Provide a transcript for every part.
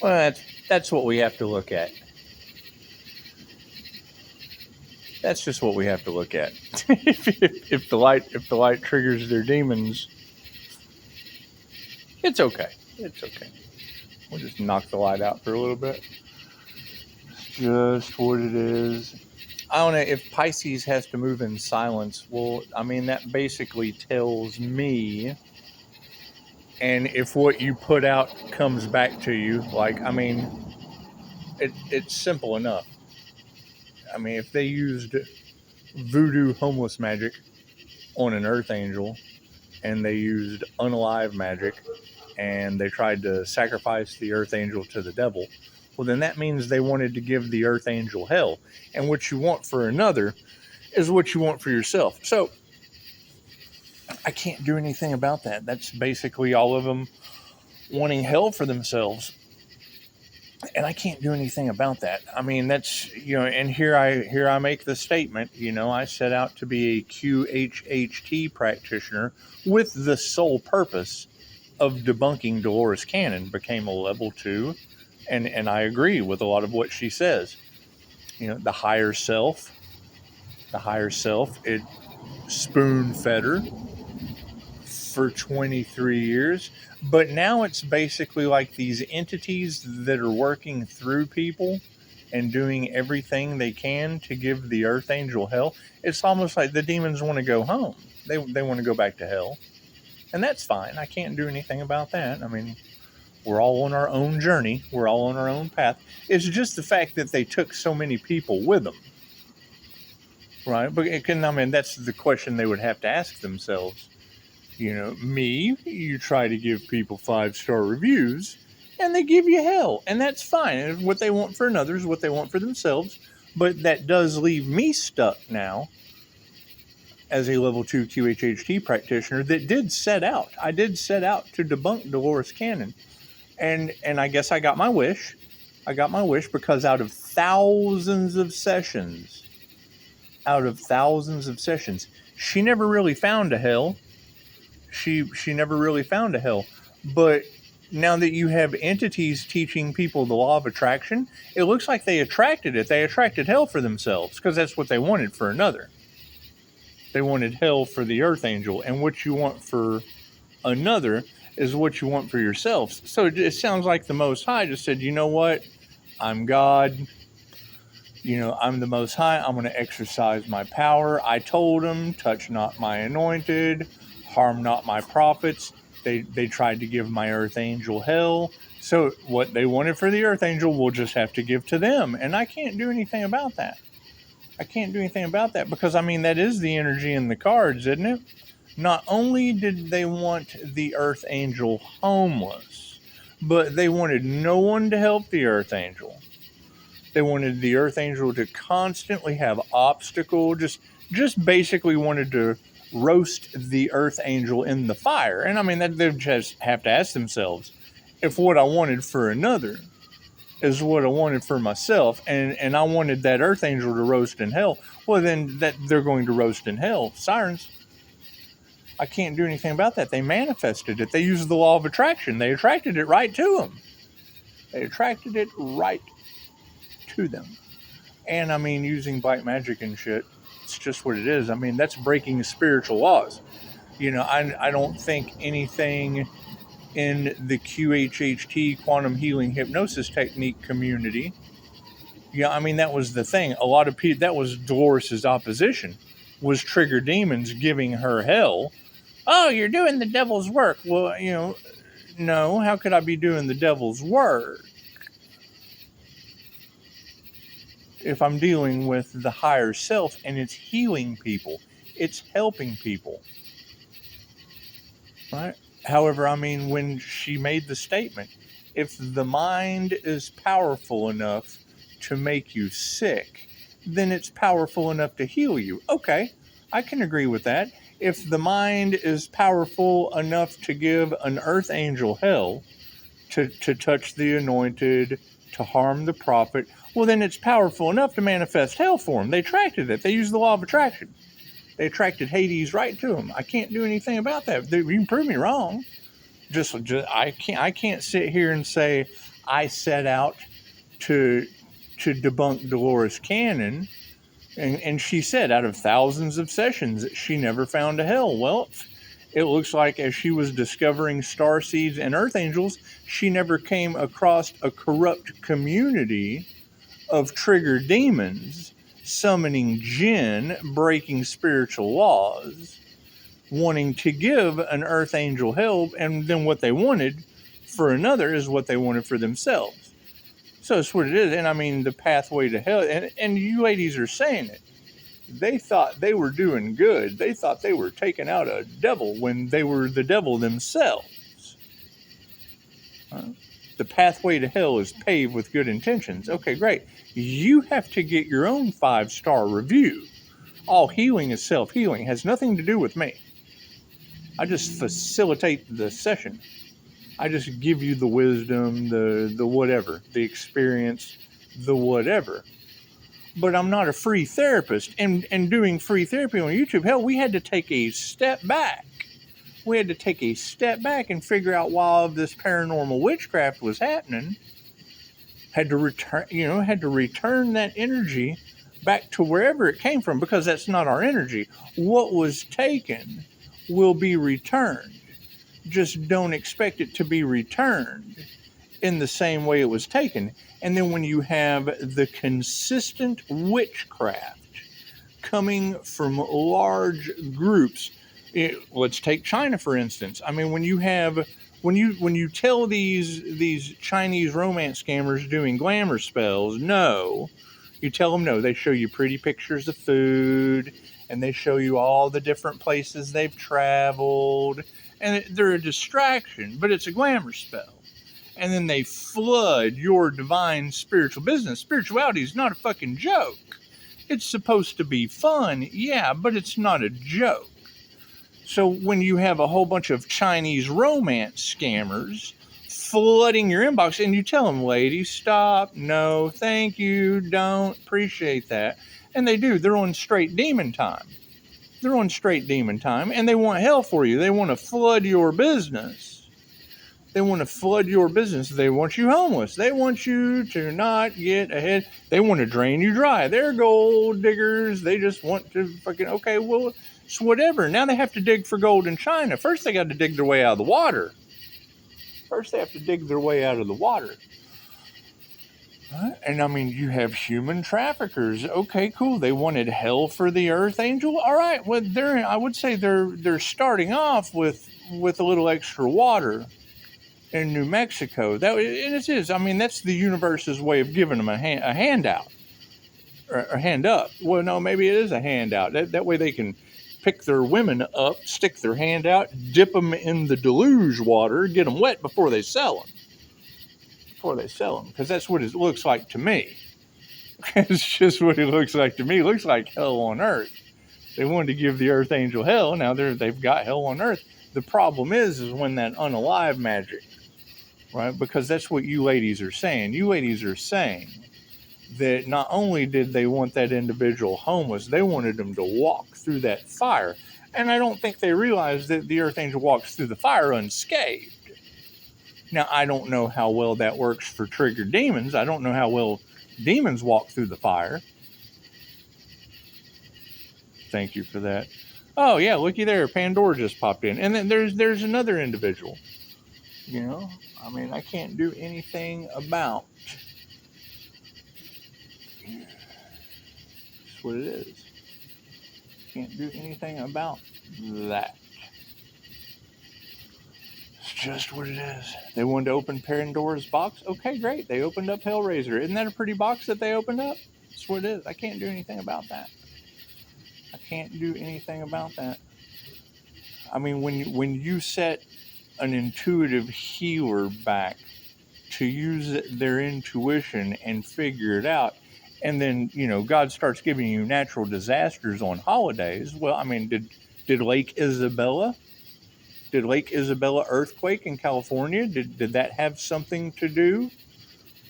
Well, that's what we have to look at. That's just what we have to look at. if the light triggers their demons, it's okay. It's okay. We'll just knock the light out for a little bit. It's just what it is. I don't know if Pisces has to move in silence. Well, I mean, that basically tells me, and if what you put out comes back to you, like, I mean, it's simple enough. I mean, if they used voodoo homeless magic on an earth angel, and they used unalive magic, and they tried to sacrifice the earth angel to the devil, well, then that means they wanted to give the earth angel hell. And what you want for another is what you want for yourself. So I can't do anything about that. That's basically all of them wanting hell for themselves. And I can't do anything about that. I mean, that's, and here I make the statement, I set out to be a QHHT practitioner with the sole purpose of debunking Dolores Cannon. Became a level 2, and I agree with a lot of what she says. The higher self, it spoon-fed her for 23 years. But now it's basically like these entities that are working through people and doing everything they can to give the earth angel hell. It's almost like the demons want to go home. They want to go back to hell. And that's fine. I can't do anything about that. I mean, we're all on our own journey. We're all on our own path. It's just the fact that they took so many people with them. Right? But that's the question they would have to ask themselves. You try to give people 5-star reviews, and they give you hell. And that's fine. And what they want for another is what they want for themselves. But that does leave me stuck now as a level 2 QHHT practitioner that did set out. I did set out to debunk Dolores Cannon. And I guess I got my wish. Because out of thousands of sessions, she never really found a hell. She never really found a hell. But now that you have entities teaching people the law of attraction, it looks like they attracted it. They attracted hell for themselves because that's what they wanted for another. They wanted hell for the earth angel. And what you want for another is what you want for yourself. So it sounds like the Most High just said, you know what? I'm God. I'm the Most High. I'm going to exercise my power. I told them, touch not my anointed, harm not my prophets. They tried to give my earth angel hell. So what they wanted for the earth angel, we'll just have to give to them. And I can't do anything about that. Because, that is the energy in the cards, isn't it? Not only did they want the earth angel homeless, but they wanted no one to help the earth angel. They wanted the earth angel to constantly have obstacle, just basically wanted to roast the earth angel in the fire. And that they just have to ask themselves, if what I wanted for another is what I wanted for myself, and I wanted that earth angel to roast in hell, well, then that they're going to roast in hell. Sirens. I can't do anything about that. They manifested it. They used the law of attraction. They attracted it right to them. And using black magic and shit, it's just what it is. That's breaking spiritual laws. I don't think anything in the QHHT quantum healing hypnosis technique community. That was the thing. A lot of people, that was Dolores' opposition, was trigger demons giving her hell. Oh, you're doing the devil's work. Well, no, how could I be doing the devil's work if I'm dealing with the higher self and it's healing people? It's helping people. Right? However, when she made the statement, if the mind is powerful enough to make you sick, then it's powerful enough to heal you. Okay, I can agree with that. If the mind is powerful enough to give an earth angel hell, to touch the anointed, to harm the prophet, well, then it's powerful enough to manifest hell for them. They attracted it. They used the law of attraction. They attracted Hades right to them. I can't do anything about that. You can prove me wrong. I can't sit here and say I set out to debunk Dolores Cannon, and she said out of thousands of sessions she never found a hell. Well, it looks like as she was discovering star seeds and earth angels, she never came across a corrupt community of trigger demons summoning jinn, breaking spiritual laws, wanting to give an earth angel help, and then what they wanted for another is what they wanted for themselves. So that's what it is. And I mean, the pathway to hell, and you ladies are saying it. They thought they were doing good. They thought they were taking out a devil when they were the devil themselves. The pathway to hell is paved with good intentions. Okay, great. You have to get your own 5-star review. All healing is self-healing. It has nothing to do with me. I just facilitate the session. I just give you the wisdom, the whatever, the experience, the whatever. But I'm not a free therapist. And doing free therapy on YouTube, hell, we had to take a step back. We had to take a step back and figure out why this paranormal witchcraft was happening. Had to return that energy back to wherever it came from, because that's not our energy. What was taken will be returned. Just don't expect it to be returned in the same way it was taken. And then when you have the consistent witchcraft coming from large groups, let's take China for instance. I mean, when you tell these Chinese romance scammers doing glamour spells, no, you tell them no. They show you pretty pictures of food, and they show you all the different places they've traveled, and they're a distraction, but it's a glamour spell. And then they flood your divine spiritual business. Spirituality is not a fucking joke. It's supposed to be fun, yeah, but it's not a joke. So when you have a whole bunch of Chinese romance scammers flooding your inbox, and you tell them, ladies, stop, no, thank you, don't, appreciate that. And they do. They're on straight demon time. They're on straight demon time, and they want hell for you. They want to flood your business. They want to flood your business. They want you homeless. They want you to not get ahead. They want to drain you dry. They're gold diggers. They just want to fucking, okay, well, it's whatever. Now they have to dig for gold in China. First, they got to dig their way out of the water. First, they have to dig their way out of the water. And I mean, you have human traffickers. Okay, cool. They wanted hell for the earth angel. All right. Well, I would say they're starting off with a little extra water in New Mexico. And it is. I mean, that's the universe's way of giving them a handout or a hand up. Well, no, maybe it is a handout. That way they can pick their women up, stick their hand out, dip them in the deluge water, get them wet before they sell them. Because that's what it looks like to me. It's just what it looks like to me. It looks like hell on earth. They wanted to give the earth angel hell. Now they've got hell on earth. The problem is when that unalive magic, right? Because that's what you ladies are saying. You ladies are saying that not only did they want that individual homeless, they wanted them to walk through that fire. And I don't think they realized that the earth angel walks through the fire unscathed. Now, I don't know how well that works for triggered demons. I don't know how well demons walk through the fire. Thank you for that. Oh, yeah, looky there. Pandora just popped in. And then there's another individual. You know, I mean, I can't do anything about. That's what it is. Can't do anything about that. It's just what it is. They wanted to open Pandora's box. Okay, great. They opened up Hellraiser. Isn't that a pretty box that they opened up? That's what it is. I can't do anything about that. I can't do anything about that. I mean, when you set an intuitive healer back to use their intuition and figure it out, and then, you know, God starts giving you natural disasters on holidays. Well, I mean, did Lake Isabella earthquake in California? Did that have something to do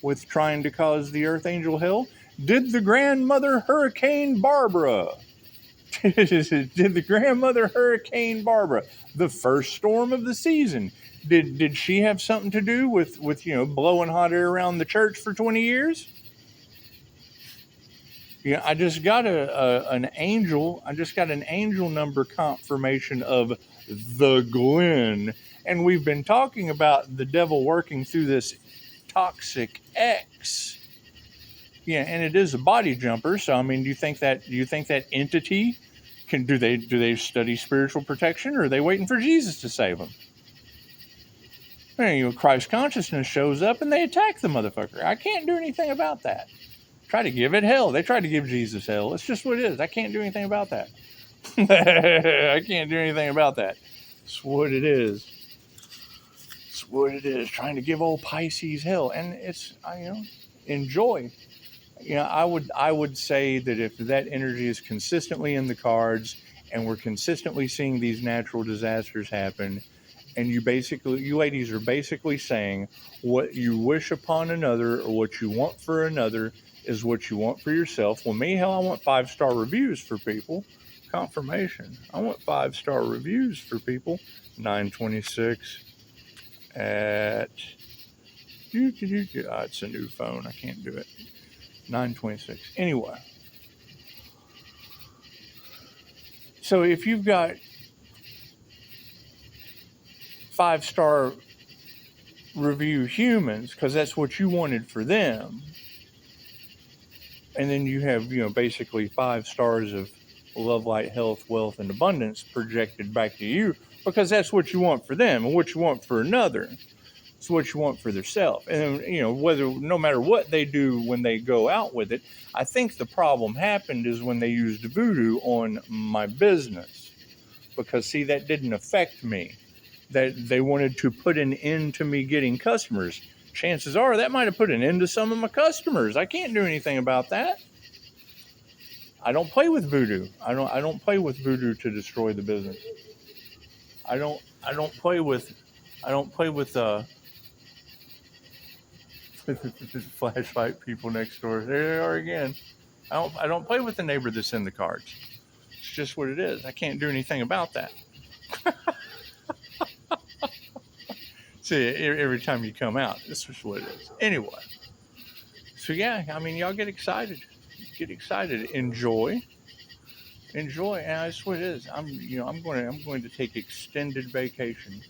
with trying to cause the earth angel hell? Did the grandmother Hurricane Barbara Did the grandmother Hurricane Barbara, the first storm of the season, did she have something to do with blowing hot air around the church for 20 years? Yeah, I just got an angel. I just got an angel number confirmation of the Glen, and we've been talking about the devil working through this toxic X. Yeah, and it is a body jumper. So I mean, do you think that entity do they study spiritual protection, or are they waiting for Jesus to save them? And, Christ consciousness shows up and they attack the motherfucker. I can't do anything about that. Try to give it hell. They tried to give Jesus hell. It's just what it is. I can't do anything about that. I can't do anything about that. It's what it is. It's what it is. Trying to give old Pisces hell, and it's enjoy. I would say that if that energy is consistently in the cards, and we're consistently seeing these natural disasters happen, and you ladies are basically saying what you wish upon another or what you want for another is what you want for yourself. Well, me, hell, I want 5-star reviews for people. Confirmation. I want 5-star reviews for people. 926 at... it's a new phone. I can't do it. 926. Anyway. So if you've got 5-star review humans, because that's what you wanted for them, and then you have basically 5 stars of love, light, health, wealth, and abundance projected back to you, because that's what you want for them, and what you want for another. It's what you want for themselves. And no matter what they do when they go out with it, I think the problem happened is when they used voodoo on my business, because see, that didn't affect me. That they wanted to put an end to me getting customers. Chances are that might have put an end to some of my customers. I can't do anything about that. I don't play with voodoo. I don't play with voodoo to destroy the business. I don't play with flashlight people next door. There they are again. I don't play with the neighbor that's in the cards. It's just what it is. I can't do anything about that. See, every time you come out, this is what it is. Anyway, so yeah, I mean, y'all get excited. Enjoy, and that's what it is. I'm going to take extended vacation,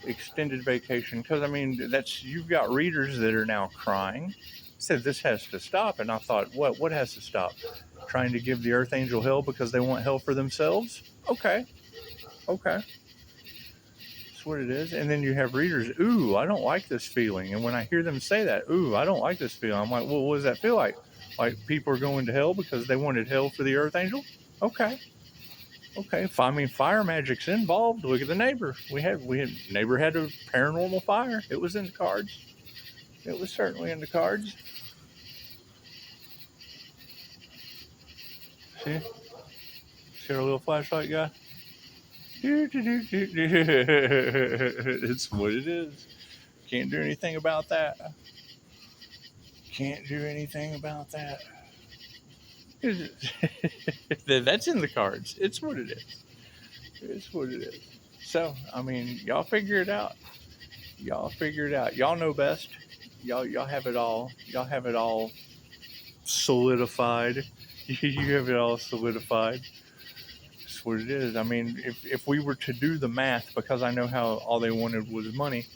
because I mean, you've got readers that are now crying. Said this has to stop, and I thought, what has to stop? Trying to give the Earth Angel hell because they want hell for themselves? Okay. What it is. And then you have readers, ooh, I don't like this feeling. And when I hear them say that, ooh, I don't like this feeling, I'm like, well, what does that feel like? Like people are going to hell because they wanted hell for the Earth Angel? Okay. I mean, fire magic's involved. Look at the neighbor. Neighbor had a paranormal fire. It was in the cards. It was certainly in the cards. See our little flashlight guy? It's what it is. Can't do anything about that. That's in the cards. It's what it is. So, I mean, y'all figure it out. Y'all know best. Y'all have it all. Solidified. You have it all solidified. What it is. I mean, if we were to do the math, because I know how all they wanted was money.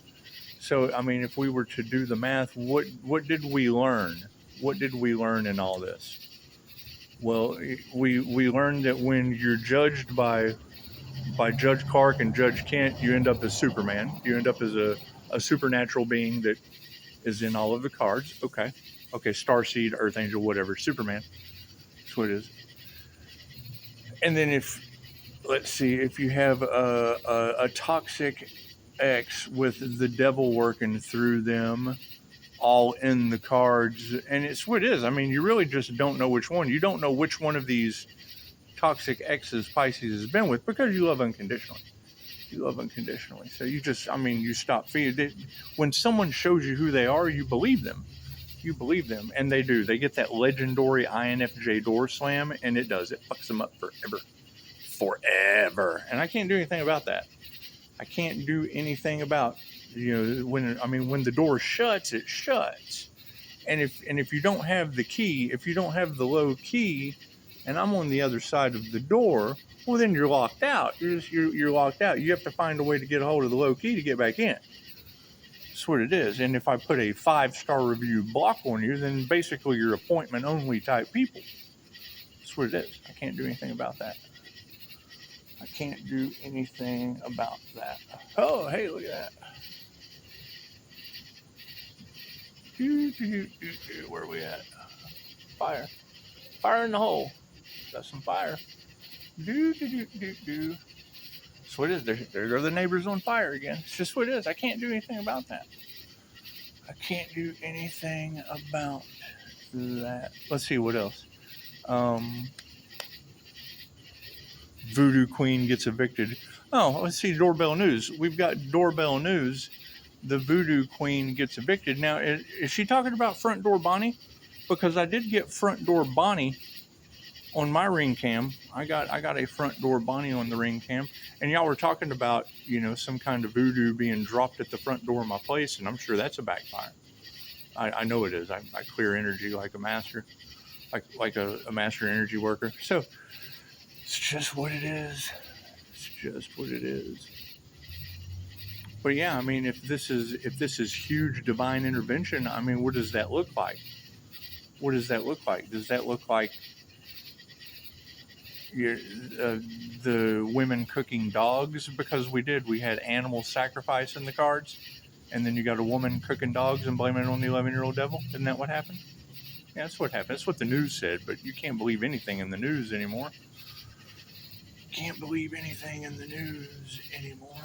So, I mean, if we were to do the math, what did we learn? What did we learn in all this? Well, we learned that when you're judged by Judge Clark and Judge Kent, you end up as Superman. You end up as a supernatural being that is in all of the cards. Okay, Starseed, Earth Angel, whatever, Superman. That's what it is. And then if you have a toxic X with the devil working through them, all in the cards, and it's what it is. I mean, you really just don't know which one. You don't know which one of these toxic X's Pisces has been with, because you love unconditionally. So you stop feeling. When someone shows you who they are, you believe them. And they do. They get that legendary INFJ door slam, and it fucks them up forever. forever. And I can't do anything about that. I can't do anything about, when the door shuts, it shuts. And if you don't have the key, if you don't have the Lowe key, and I'm on the other side of the door, well, then you're locked out. You're locked out. You have to find a way to get a hold of the Lowe key to get back in. That's what it is. And if I put a 5-star review block on you, then basically you're appointment only type people. That's what it is. I can't do anything about that. I can't do anything about that. Oh, hey, look at that. Where are we at? Fire. Fire in the hole. Got some fire. That's what it is. There are the neighbors on fire again. It's just what it is. I can't do anything about that. I can't do anything about that. Let's see what else. Voodoo Queen gets evicted. Oh, let's see. Doorbell news. We've got doorbell news. The Voodoo Queen gets evicted. Now, is she talking about Front Door Bonnie? Because I did get Front Door Bonnie on my ring cam. I got a Front Door Bonnie on the ring cam, and y'all were talking about some kind of voodoo being dropped at the front door of my place, and I'm sure that's a backfire. I know it is. I clear energy like a master, like a master energy worker. So it's just what it is. It's just what it is. But yeah, I mean, if this is huge divine intervention, I mean, what does that look like? What does that look like? Does that look like the women cooking dogs? Because we had animal sacrifice in the cards, and then you got a woman cooking dogs and blaming it on the 11-year-old devil. Isn't that what happened? Yeah, that's what happened. That's what the news said, but you can't believe anything in the news anymore. Can't believe anything in the news anymore.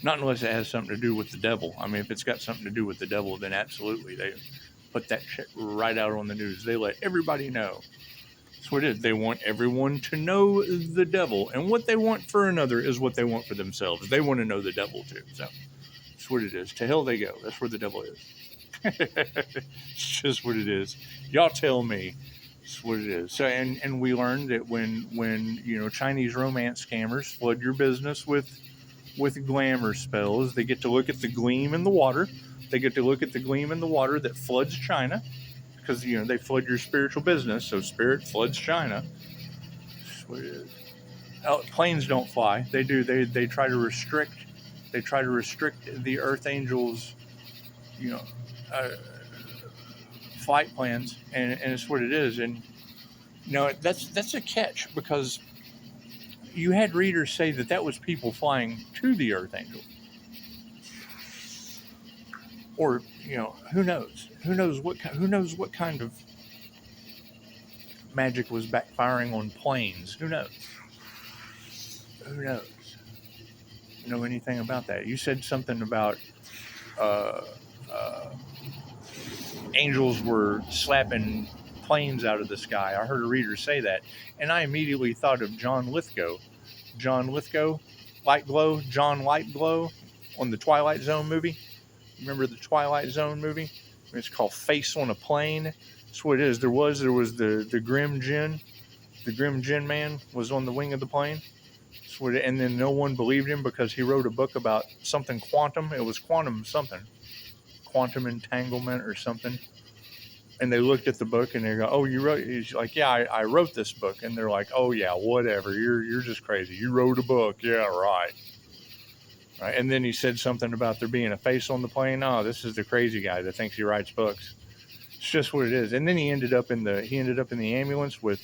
Not unless it has something to do with the devil. I mean, if it's got something to do with the devil, then absolutely. They put that shit right out on the news. They let everybody know. That's what it is. They want everyone to know the devil. And what they want for another is what they want for themselves. They want to know the devil too. So that's what it is. To hell they go. That's where the devil is. It's just what it is. Y'all tell me. That's what it is. So, and we learned that when Chinese romance scammers flood your business with glamour spells, they get to look at the gleam in the water. They get to look at the gleam in the water that floods China, because they flood your spiritual business. So spirit floods China. That's what it is. Planes don't fly. They do. They try to restrict. They try to restrict the Earth Angels, flight plans, and it's what it is. And that's a catch, because you had readers say that was people flying to the Earth Angel. Or, who knows? Who knows what kind of magic was backfiring on planes? Who knows? Who knows? Know anything about that? You said something about angels were slapping planes out of the sky. I heard a reader say that, and I immediately thought of John Lithgow. John Lithgow, John Lightglow on the Twilight Zone movie. Remember the Twilight Zone movie? It's called Face on a Plane. That's what it is. There was the Grim Jinn. The Grim Jinn man was on the wing of the plane. And then no one believed him because he wrote a book about something quantum. It was quantum something. Quantum entanglement or something. And they looked at the book and they go, "Oh, you wrote?" He's like, "Yeah, I wrote this book." And they're like, "Oh yeah, whatever. You're just crazy. You wrote a book. Yeah, right." Right. And then he said something about there being a face on the plane. Oh, this is the crazy guy that thinks he writes books. It's just what it is. And then he ended up in the ambulance with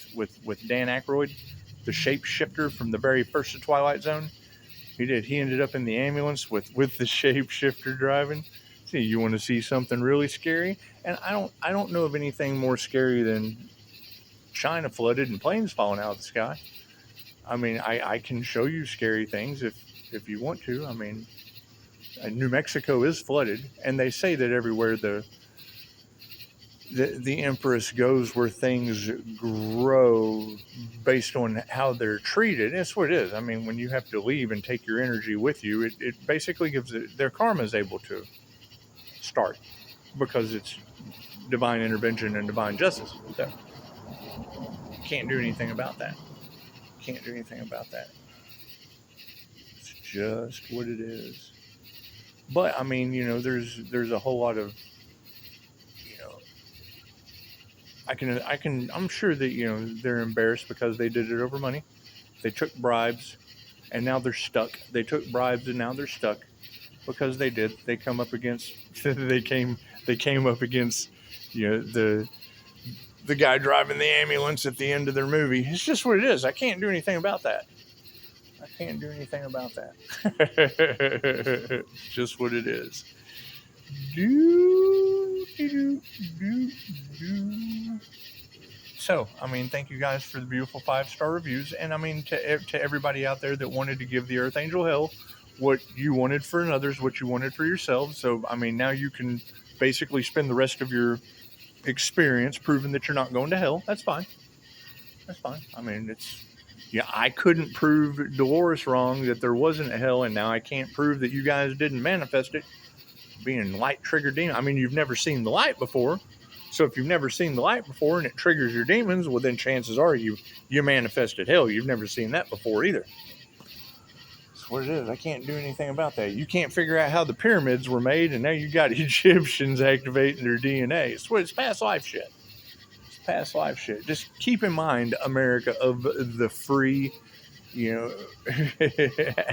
Dan Aykroyd, the shapeshifter from the very first Twilight Zone. He did. He ended up in the ambulance with the shapeshifter driving. See, you want to see something really scary? And I don't know of anything more scary than China flooded and planes falling out of the sky. I mean, I can show you scary things if you want to. I mean, New Mexico is flooded, and they say that everywhere the Empress goes where things grow based on how they're treated. That's what it is. I mean, when you have to leave and take your energy with you, it basically gives their karma is able to start, because it's divine intervention and divine justice. So Can't do anything about that. Can't do anything about that. It's just what it is. But I mean, you know, there's a whole lot of, you know, I'm sure that, you know, they're embarrassed because they did it over money. They took bribes and now they're stuck. They took bribes and now they're stuck because they did. They come up against they came up against, you know, the guy driving the ambulance at the end of their movie. It's just what it is. I can't do anything about that. I can't do anything about that. It's just what it is. So, I mean, thank you guys for the beautiful 5-star reviews. And I mean, to everybody out there that wanted to give the Earth Angel hell, what you wanted for others, what you wanted for yourselves. So, I mean, now you can basically spend the rest of your experience proving that you're not going to hell. That's fine. That's fine. I mean, yeah, I couldn't prove Dolores wrong that there wasn't a hell, and now I can't prove that you guys didn't manifest it. Being light triggered demon. I mean, you've never seen the light before. So if you've never seen the light before and it triggers your demons, well, then chances are you manifested hell. You've never seen that before either. That's what it is. I can't do anything about that. You can't figure out how the pyramids were made, and now you got Egyptians activating their DNA. It's past life shit. It's past life shit. Just keep in mind, America, of the free, you know,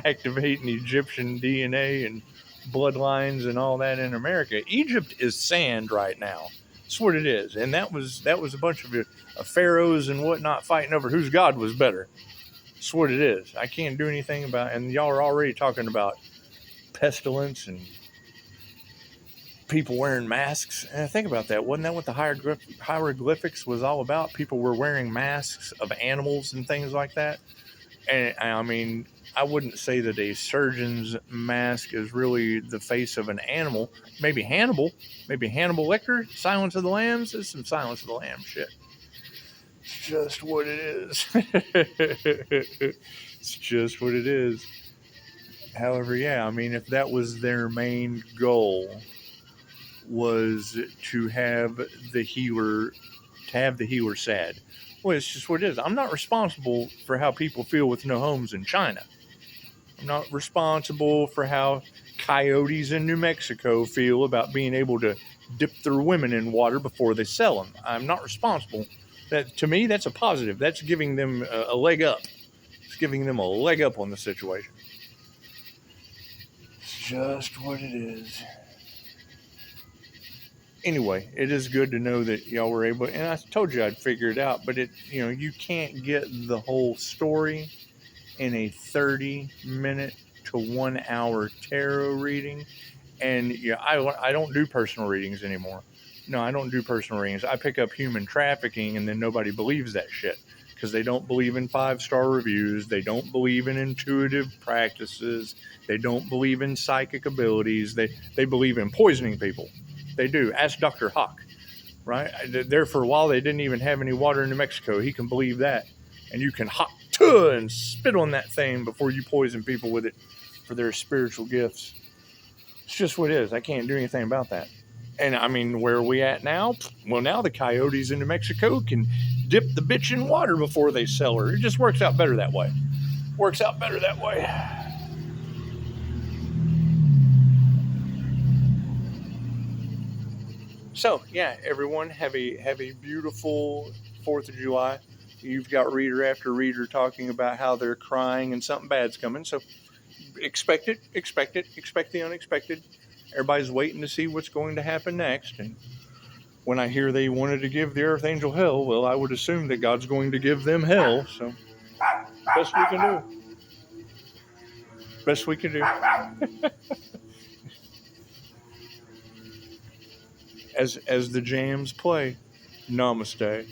activating Egyptian DNA and bloodlines and all that in America. Egypt is sand right now. That's what it is. And that was a bunch of pharaohs and whatnot fighting over whose god was better. That's what it is. I can't do anything about it. And y'all are already talking about pestilence and people wearing masks. And think about that. Wasn't that what the hieroglyphics was all about? People were wearing masks of animals and things like that. And I mean, I wouldn't say that a surgeon's mask is really the face of an animal. Maybe Hannibal Lecter, Silence of the Lambs. There's some Silence of the Lambs shit. It's just what it is. It's just what it is. However, yeah, I mean, if that was their main goal, was to have the healer sad. Well, it's just what it is. I'm not responsible for how people feel with no homes in China. I'm not responsible for how coyotes in New Mexico feel about being able to dip their women in water before they sell them. I'm not responsible. That, to me, that's a positive. That's giving them a leg up. It's giving them a leg up on the situation. It's just what it is. Anyway, it is good to know that y'all were able, and I told you I'd figure it out, but you can't get the whole story in a 30-minute to 1 hour tarot reading. And yeah, I don't do personal readings anymore. No, I don't do personal readings. I pick up human trafficking, and then nobody believes that shit because they don't believe in 5-star reviews. They don't believe in intuitive practices. They don't believe in psychic abilities. They believe in poisoning people. They do. Ask Dr. Hawk, right? There for a while, they didn't even have any water in New Mexico. He can believe that. And you can hop to and spit on that thing before you poison people with it for their spiritual gifts. It's just what it is. I can't do anything about that. And I mean, where are we at now? Well, now the coyotes in New Mexico can dip the bitch in water before they sell her. It just works out better that way. Works out better that way. So, yeah, everyone, have a beautiful 4th of July. You've got reader after reader talking about how they're crying and something bad's coming. So, expect it, expect the unexpected. Everybody's waiting to see what's going to happen next. And when I hear they wanted to give the Earth Angel hell, well, I would assume that God's going to give them hell. So, best we can do. Best we can do. As the jams play, Namaste.